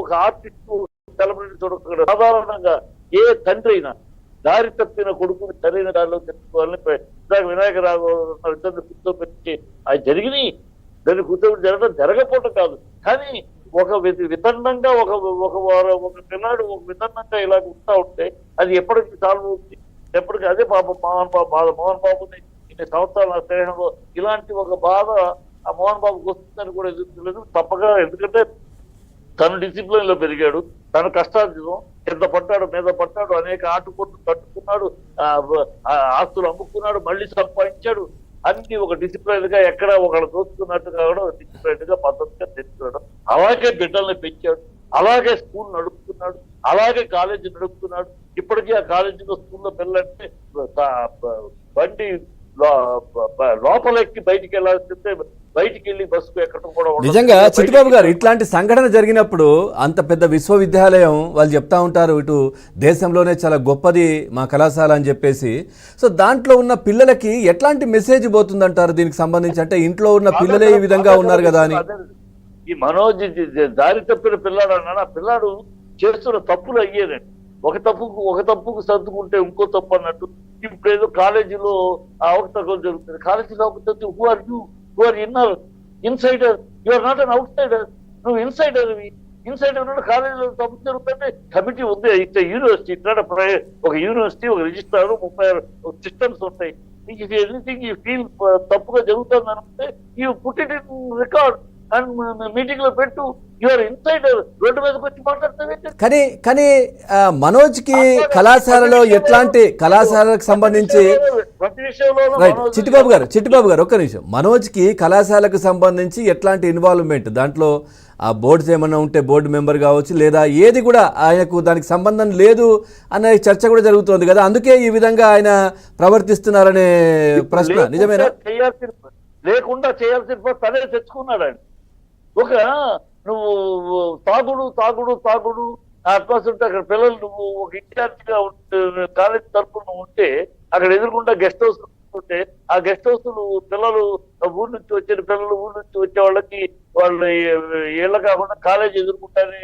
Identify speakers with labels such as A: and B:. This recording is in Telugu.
A: ఒక ఆర్టిస్ట్ సెలబ్రిటీ చూడకుండా సాధారణంగా ఏ తండ్రి అయినా దారి తప్పిన కొడుకుని సరైన దారిలో తెచ్చుకోవాలని వినాయక రావు ఇద్దరిని కూర్చోబెట్టి అది జరిగినాయి. దాన్ని కూర్చోబెట్టి జరగడం జరగకపోవటం కాదు, కానీ ఒక వితండంగా ఒక పిల్లాడు ఒక వితండంగా ఇలా ఉంటా ఉంటే అది ఎప్పటికీ సాల్వ్ అవుతుంది. ఎప్పటికీ అదే పాపం మోహన్ బాబుని ఇన్ని సంవత్సరాల స్నేహంలో ఇలాంటి ఒక బాధ ఆ మోహన్ బాబుకి వస్తుందని కూడా ఎదుర్కోలేదు తప్పగా. ఎందుకంటే తను డిసిప్లిన్ లో పెరిగాడు, తన కష్టార్జితం కింద పడ్డాడు, మీద పడ్డాడు, అనేక ఆటుపోట్లు కట్టుకున్నాడు, ఆస్తులు అమ్ముకున్నాడు, మళ్ళీ సంపాదించాడు. అన్ని ఒక డిసిప్లైన్ గా ఎక్కడ ఒకళ్ళు దోచుకున్నట్టుగా కూడా డిసిప్లైన్ గా పద్ధతిగా తెచ్చుకున్నాడు. అలాగే బిడ్డల్ని పెంచాడు, అలాగే స్కూల్ నడుపుతున్నాడు, అలాగే కాలేజీ నడుపుతున్నాడు. ఇప్పటికీ ఆ కాలేజీలో స్కూల్లో పిల్లలంటే బండి లోపలెక్కి బయటికి వెళ్ళాల్సిందే, బయటికి వెళ్ళి బస్సుకు ఎక్కడం కూడా.
B: నిజంగా చిట్టిబాబు గారు, ఇట్లాంటి సంఘటన జరిగినప్పుడు అంత పెద్ద విశ్వవిద్యాలయం వాళ్ళు చెప్తా ఉంటారు ఇటు దేశంలోనే చాలా గొప్పది మా కళాశాల అని చెప్పేసి. సో దాంట్లో ఉన్న పిల్లలకి ఎట్లాంటి మెసేజ్ పోతుందంటారు దీనికి సంబంధించి? అంటే ఇంట్లో ఉన్న పిల్లలే ఈ విధంగా ఉన్నారు కదా అని.
A: ఈ మనోజ్ దారి తప్పిన పిల్లాడు అన్నాడు. ఆ పిల్లాడు చేస్తున్న తప్పులు అయ్యేదండి. ఒక తప్పుకు సర్దుకుంటే ఇంకో తప్పు అన్నట్టు. ఇప్పుడు ఏదో కాలేజీలో అవకతవకలు జరుగుతుంది. కాలేజీలో అవకతవకలు who are insider, you are not an outsider. నువ్వు ఇన్సైడర్ కాలేజీలో తప్పు జరుగుతుంటే కమిటీ ఉంది. ఇట్లా యూనివర్సిటీ ఇట్లా ఒక యూనివర్సిటీ, ఒక రిజిస్ట్రార్, 36 సిస్టమ్స్ ఉంటాయి. ఎనీథింగ్ యూ ఫీల్ తప్పుగా జరుగుతుంది అనుకుంటే you put it in record and meeting లో పెట్టు. యువర్ ఇన్సైడర్ రోడ్డు మీదకి వచ్చి మాట్లాడుతుంది.
B: కానీ మనోజ్ కి కళాశాలలో ఎట్లాంటి కళాశాలకు సంబంధించి చిట్టిబాబు గారు ఒక్క నిమిషం. మనోజ్ కి కళాశాలకు సంబంధించి ఎట్లాంటి ఇన్వాల్వ్మెంట్ దాంట్లో ఆ బోర్డ్స్ ఏమన్నా ఉంటే బోర్డు మెంబర్ కావచ్చు, లేదా ఏది కూడా ఆయనకు దానికి సంబంధం లేదు అనే చర్చ కూడా జరుగుతోంది కదా, అందుకే ఈ విధంగా ఆయన ప్రవర్తిస్తున్నారనే ప్రశ్న నిజమేనా?
A: లేకుండా చేయాల్సిన తనే తెచ్చుకున్నాడు ఆయన. ఒక నువ్వు తాగుడు అట్లా అక్కడ పిల్లలు నువ్వు ఒక ఇన్ఛార్జిగా కాలేజ్ తరఫున ఉంటే అక్కడ ఎదురుకుండా గెస్ట్ హౌస్ ఉంటే ఆ గెస్ట్ హౌస్ పిల్లలు ఊరు నుంచి వచ్చే వాళ్ళకి వాళ్ళు ఇళ్ళ కాకుండా కాలేజ్ ఎదుర్కొంటారని